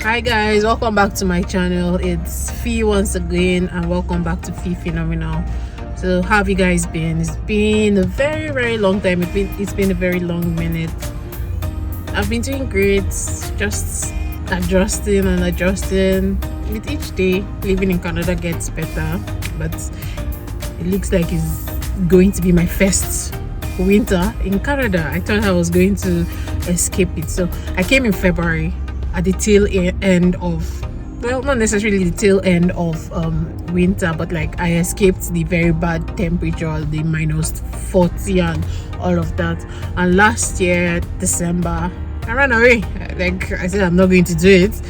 Hi guys, welcome back to my channel. It's Fee once again, and welcome back to Fee Phenomenal. So how have you guys been? It's been a very long time. It's been a very long minute. I've been doing great, just adjusting and adjusting. With each day, living in Canada gets better, but it looks like it's going to be my first winter in Canada. I thought I was going to escape it. So I came in February at the tail end of, well, not necessarily the tail end of winter, but like I escaped the very bad temperature, the minus 40 and all of that. And last year December I ran away. Like I said, I'm not going to do it,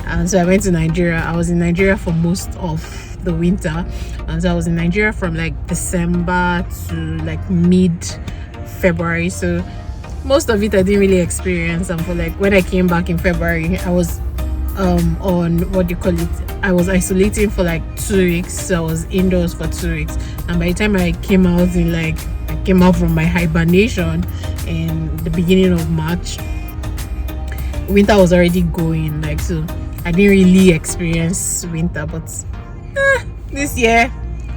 and so I went to Nigeria. I was in Nigeria for most of the winter, and so I was in Nigeria from like December to like mid February. So most of it I didn't really experience, and for like when I came back in February, I was on what do you call it, I was isolating for like 2 weeks. So I was indoors for 2 weeks, and by the time I came out from my hibernation in the beginning of March, winter was already going. Like, so I didn't really experience winter. But this year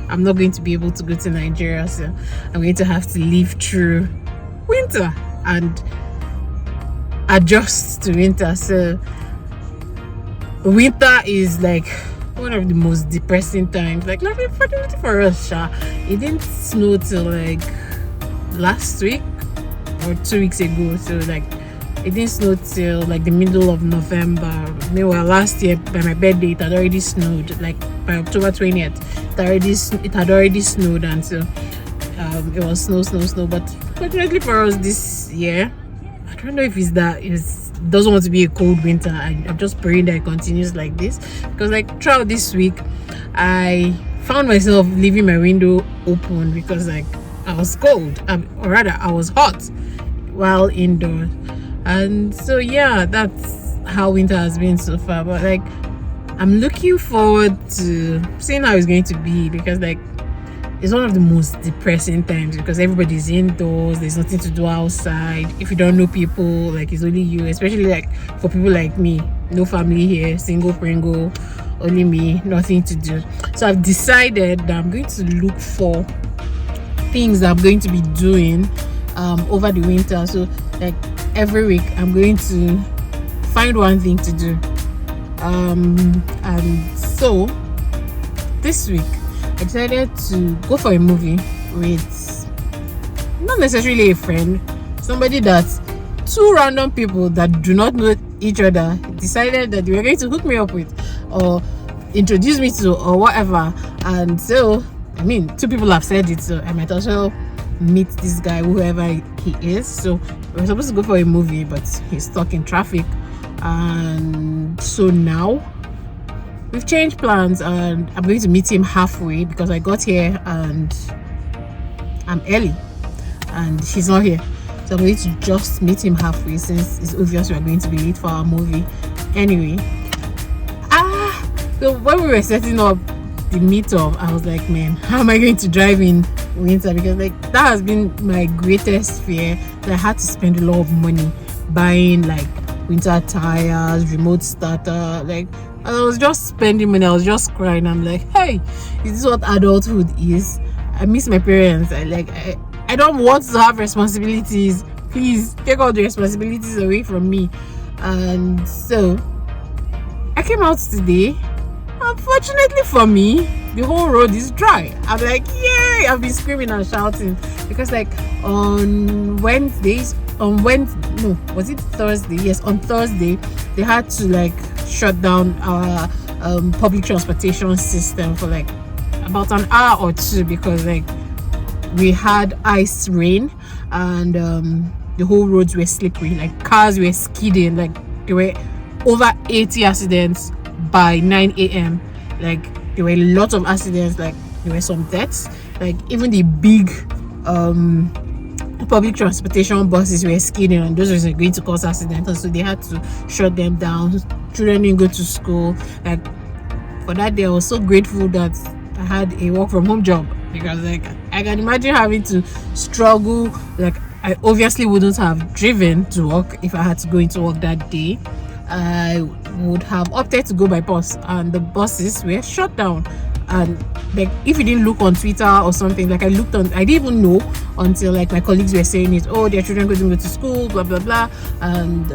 I'm not going to be able to go to Nigeria, so I'm going to have to live through winter and adjust to winter. So winter is like one of the most depressing times. Like fortunately for us, it didn't snow till like last week or 2 weeks ago. So like it didn't snow till like the middle of November. Meanwhile, last year by my birthday it had already snowed. Like by October 20th it had already snowed, and so it was snow. But fortunately for us this year, I don't know if it doesn't want to be a cold winter. I'm just praying that it continues like this, because like throughout this week I found myself leaving my window open because like I was cold, or rather I was hot while indoors. And so yeah, that's how winter has been so far. But like I'm looking forward to seeing how it's going to be, because like it's one of the most depressing times because everybody's indoors, there's nothing to do outside. If you don't know people, like it's only you, especially like for people like me, no family here, single pringle, only me, nothing to do. So I've decided that I'm going to look for things that I'm going to be doing over the winter. So like every week I'm going to find one thing to do, and so this week I decided to go for a movie with not necessarily a friend, somebody that two random people that do not know each other decided that they were going to hook me up with or introduce me to or whatever. And so I mean, two people have said it, so I might also meet this guy, whoever he is. So we're supposed to go for a movie, but he's stuck in traffic, and so now we've changed plans, and I'm going to meet him halfway because I got here and I'm early and he's not here. So I'm going to just meet him halfway, since it's obvious we're going to be late for our movie anyway. So when we were setting up the meetup, I was like, man, how am I going to drive in winter? Because like that has been my greatest fear, that I had to spend a lot of money buying like winter tires, remote starter. Like I was just spending money, I was just crying. I'm like, hey, is this what adulthood is? I miss my parents. I don't want to have responsibilities. Please take all the responsibilities away from me. And so I came out today. Unfortunately for me, the whole road is dry. I'm like, yay! I've been screaming and shouting because like on Thursday? Yes, on Thursday they had to like shut down our public transportation system for like about an hour or two, because like we had ice rain, and the whole roads were slippery. Like cars were skidding. Like there were over 80 accidents by 9 a.m. Like there were a lot of accidents. Like there were some deaths. Like even the big public transportation buses were skidding, and those were going to cause accidents, and so they had to shut them down. Children didn't go to school. Like for that day I was so grateful that I had a work from home job, because like I can imagine having to struggle. Like I obviously wouldn't have driven to work if I had to go into work that day. I would have opted to go by bus, and the buses were shut down. And like, if you didn't look on Twitter or something, like I didn't even know until like my colleagues were saying it. Oh, their children couldn't go to school, blah blah blah. And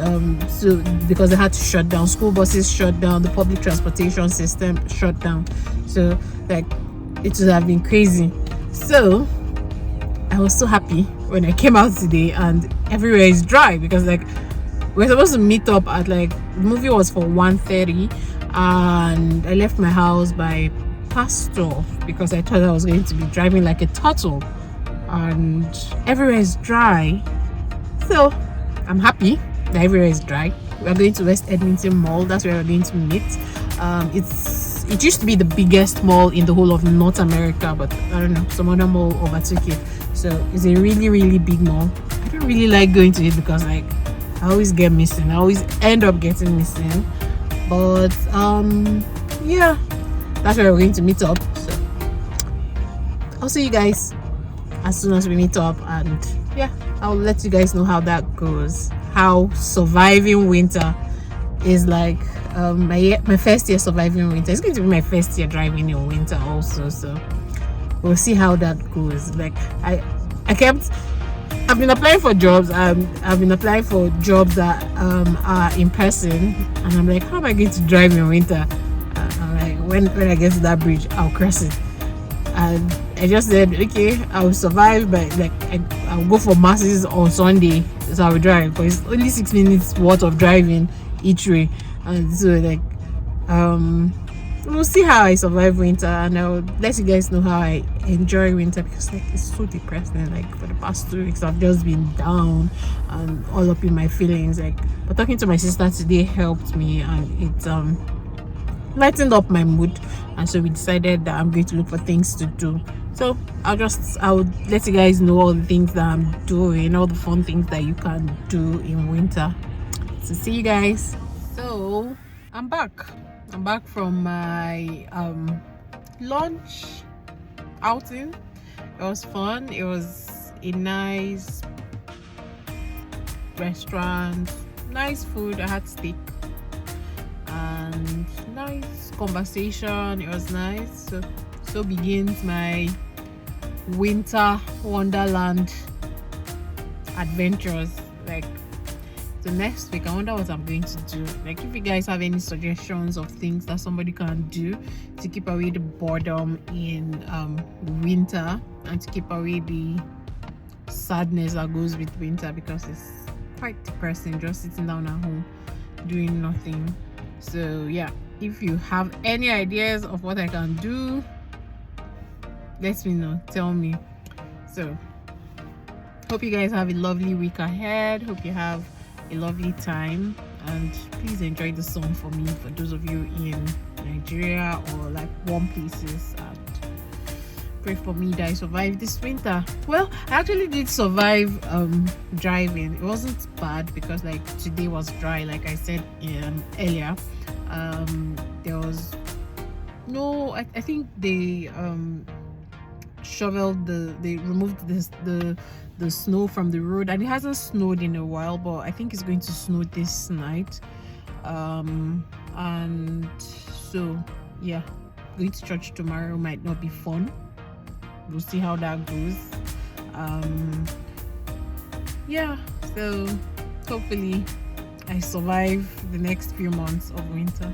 so because they had to shut down, school buses shut down, the public transportation system shut down. So like, it would have been crazy. So I was so happy when I came out today and everywhere is dry, because like, we're supposed to meet up at like, the movie was for 1:30, and I left my house by past 12 because I thought I was going to be driving like a turtle, and everywhere is dry. So I'm happy that everywhere is dry. We're going to West Edmonton Mall. That's where we're going to meet. It used to be the biggest mall in the whole of North America, but I don't know, some other mall overtook it. So it's a really, really big mall. I don't really like going to it because like, I always get missing. I always end up getting missing. But yeah, that's where we're going to meet up. So I'll see you guys as soon as we meet up, and yeah, I'll let you guys know how that goes, how surviving winter is like. My first year surviving winter. It's going to be my first year driving in winter also, so we'll see how that goes. Like, I've been applying for jobs. I've been applying for jobs that are in person, and I'm like, how am I going to drive in winter? I'm like, when I get to that bridge, I'll cross it. And I just said, okay, I'll survive, but like, I'll go for masses on Sunday, so I'll drive. But it's only 6 minutes worth of driving each way, and so like, we'll see how I survive winter, and I'll let you guys know how I enjoy winter, because like, it's so depressing. Like, for the past 2 weeks I've just been down and all up in my feelings. Like, but talking to my sister today helped me, and it lightened up my mood, and so we decided that I'm going to look for things to do. So I'll let you guys know all the things that I'm doing, all the fun things that you can do in winter. So see you guys. So I'm back from my lunch outing. It was fun. It was a nice restaurant, nice food. I had steak and nice conversation. It was nice. So begins my winter wonderland adventures. Like, so next week, I wonder what I'm going to do. Like, if you guys have any suggestions of things that somebody can do to keep away the boredom in winter, and to keep away the sadness that goes with winter, because it's quite depressing just sitting down at home doing nothing. So yeah, if you have any ideas of what I can do, let me know, tell me. So hope you guys have a lovely week ahead. Hope you have a lovely time, and please enjoy the song for me, for those of you in Nigeria or like warm places, and pray for me that I survive this winter. Well, I actually did survive driving. It wasn't bad, because like, today was dry, like I said earlier. There was no, I think they they removed the snow from the road, and it hasn't snowed in a while, but I think it's going to snow this night. And so yeah, going to church tomorrow might not be fun. We'll see how that goes. Yeah, so hopefully I survive the next few months of winter.